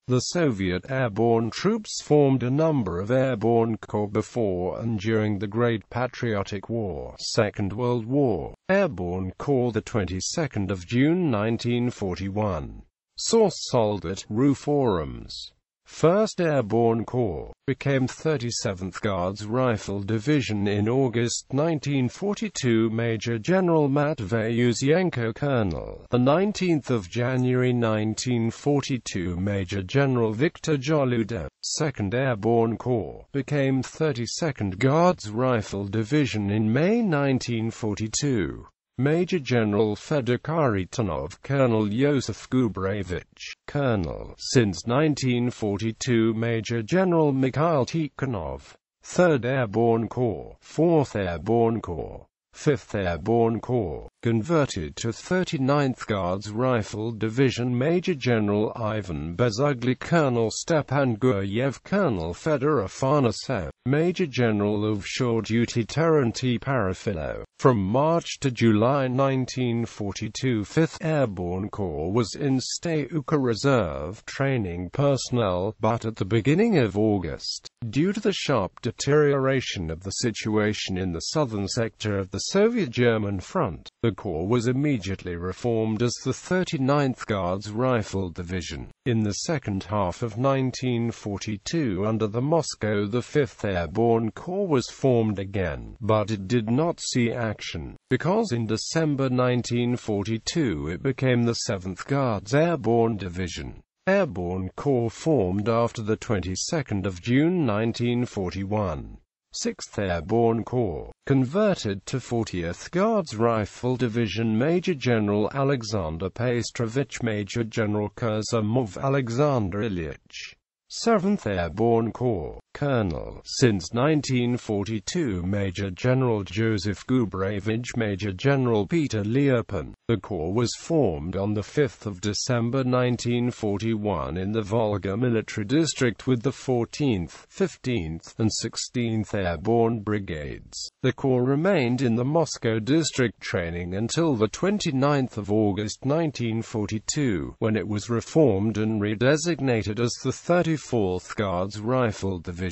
The Soviet airborne troops formed a number of airborne corps before and during the Great Patriotic War, Second World War. Airborne Corps, the 22nd of June 1941. Source: Soldat, RU Forums. 1st Airborne Corps became 37th Guards Rifle Division in August 1942. Major General Matvey Yuzienko, Colonel. The 19th of January 1942. Major General Viktor Joluda, 2nd Airborne Corps became 32nd Guards Rifle Division in May 1942. Major General Fedor Kharitonov, Colonel Yosef Gubrevich, Colonel. Since 1942. Major General Mikhail Tikhonov, 3rd Airborne Corps, 4th Airborne Corps, 5th Airborne Corps, converted to 39th Guards Rifle Division. Major General Ivan Bezugly, Colonel Stepan Guryev, Colonel Fedor Afanasyev, Major General of Shore Duty Terenti Parafilo. From March to July 1942, 5th Airborne Corps was in Sta-Uka Reserve training personnel, but at the beginning of August, due to the sharp deterioration of the situation in the southern sector of the Soviet-German front, the Corps was immediately reformed as the 39th Guards Rifle Division. In the second half of 1942 under the Moscow, the 5th Airborne Corps was formed again, but it did not see action, because in December 1942 it became the 7th Guards Airborne Division. Airborne Corps formed after the 22nd of June 1941. 6th Airborne Corps, converted to 40th Guards Rifle Division. Major General Alexander Pastrovich, Major General Kurzamov Alexander Ilyich. 7th Airborne Corps, Colonel. Since 1942. Major General Joseph Gubrevich, Major General Peter Liepin. The Corps was formed on the 5th of December 1941 in the Volga Military District with the 14th, 15th, and 16th Airborne Brigades. The Corps remained in the Moscow district training until the 29th of August 1942, when it was reformed and redesignated as the 34th Guards Rifle Division.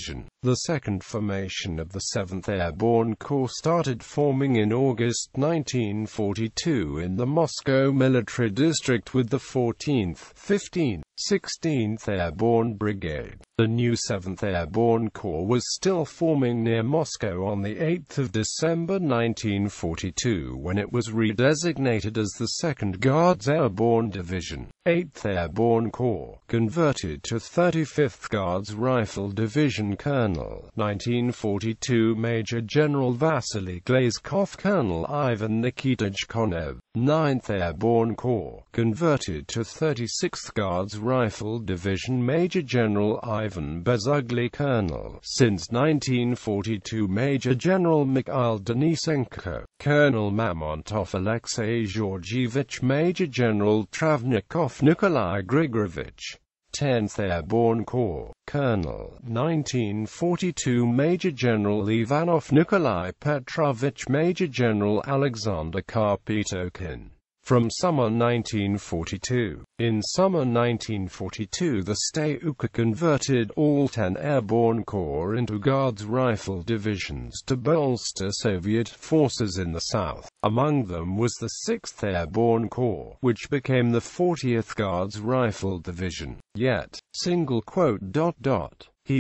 The second formation of the 7th Airborne Corps started forming in August 1942 in the Moscow Military District with the 14th, 15th, 16th Airborne Brigade. The new 7th Airborne Corps was still forming near Moscow on the 8th of December 1942 when it was redesignated as the 2nd Guards Airborne Division. 8th Airborne Corps, converted to 35th Guards Rifle Division. Colonel. 1942. Major General Vasily Glazkov, Colonel Ivan Nikitich Konev. 9th Airborne Corps, converted to 36th Guards Rifle Division. Major General Ivan Bezugly, Colonel. Since 1942. Major General Mikhail Denisenko, Colonel Mamontov Alexei Georgievich, Major General Travnikov Nikolai Grigorovich. 10th Airborne Corps, Colonel. 1942. Major General Ivanov Nikolai Petrovich, Major General Alexander Karpetokhin. From summer 1942. In summer 1942 the Sta-Uka converted all 10 Airborne Corps into Guards Rifle Divisions to bolster Soviet forces in the south. Among them was the 6th Airborne Corps, which became the 40th Guards Rifle Division. Yet,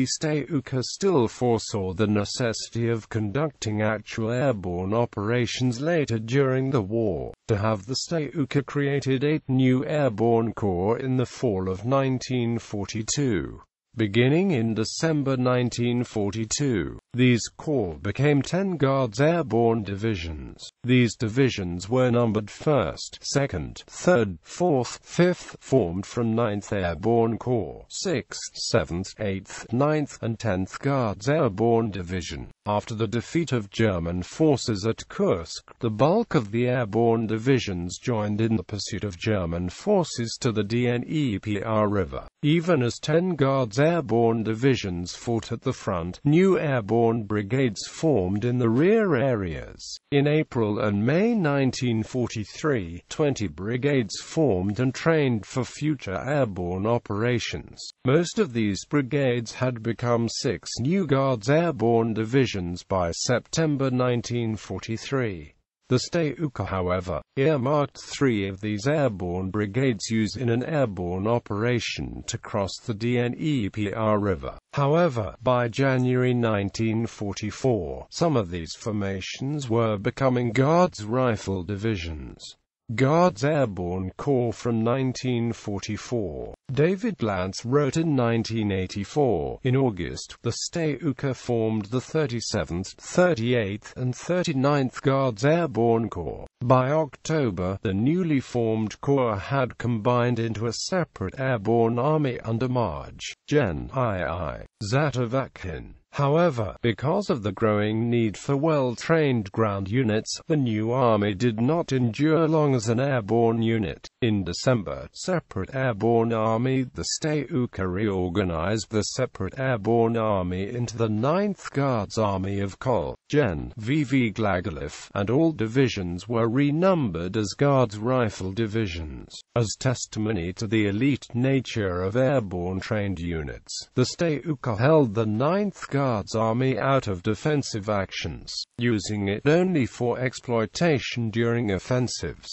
Sta-Uka still foresaw the necessity of conducting actual airborne operations later during the war. To have the Sta-Uka created 8 new airborne corps in the fall of 1942. Beginning in December 1942, these corps became 10 Guards Airborne Divisions. These divisions were numbered 1st, 2nd, 3rd, 4th, 5th, formed from 9th Airborne Corps, 6th, 7th, 8th, 9th, and 10th Guards Airborne Division. After the defeat of German forces at Kursk, the bulk of the airborne divisions joined in the pursuit of German forces to the Dnepr River. Even as 10 Guards airborne divisions fought at the front, new airborne brigades formed in the rear areas. In April and May 1943, 20 brigades formed and trained for future airborne operations. Most of these brigades had become 6 new Guards airborne divisions by September 1943. The Stavka, however, earmarked 3 of these airborne brigades use in an airborne operation to cross the Dnepr River. However, by January 1944, some of these formations were becoming Guards Rifle Divisions. Guards Airborne Corps from 1944. David Glantz wrote in 1984, in August, the Stavka formed the 37th, 38th, and 39th Guards Airborne Corps. By October, the newly formed corps had combined into a separate airborne army under Maj. Gen. II. Zatovakin. However, because of the growing need for well-trained ground units, the new army did not endure long as an airborne unit. In December, separate airborne army, the Stavka reorganized the separate airborne army into the 9th Guards Army of Kol. Gen. V.V. Glagoliev, and all divisions were renumbered as Guards Rifle Divisions. As testimony to the elite nature of airborne trained units, the Stavka held the 9th Guards Army out of defensive actions, using it only for exploitation during offensives.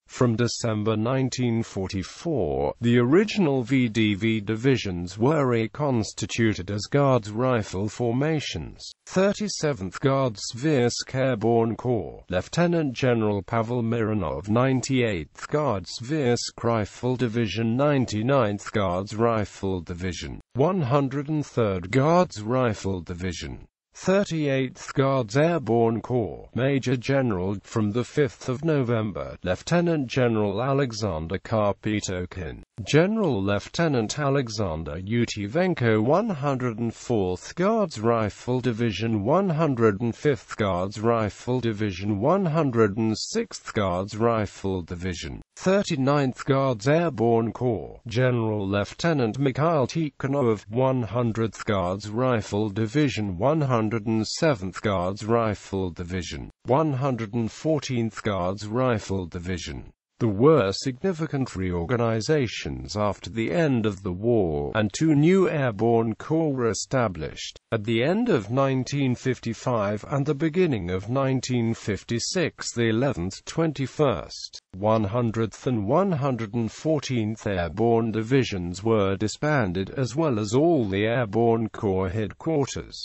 From December 1944, the original VDV divisions were reconstituted as Guards Rifle formations. 37th Guards Svirsk Airborne Corps, Lieutenant General Pavel Mironov. 98th Guards Svirsk Rifle Division, 99th Guards Rifle Division, 103rd Guards Rifle Division, 38th Guards Airborne Corps, Major General, from the 5th of November, Lieutenant General Alexander Karpetokhin, General Lieutenant Alexander Utivenko. 104th Guards Rifle Division, 105th Guards Rifle Division, 106th Guards Rifle Division, 39th Guards Airborne Corps, General Lieutenant Mikhail Tikhonov. 100th Guards Rifle Division, 107th Guards Rifle Division, 114th Guards Rifle Division. There were significant reorganizations after the end of the war, and 2 new airborne corps were established. At the end of 1955 and the beginning of 1956, the 11th, 21st, 100th and 114th Airborne Divisions were disbanded, as well as all the airborne corps headquarters.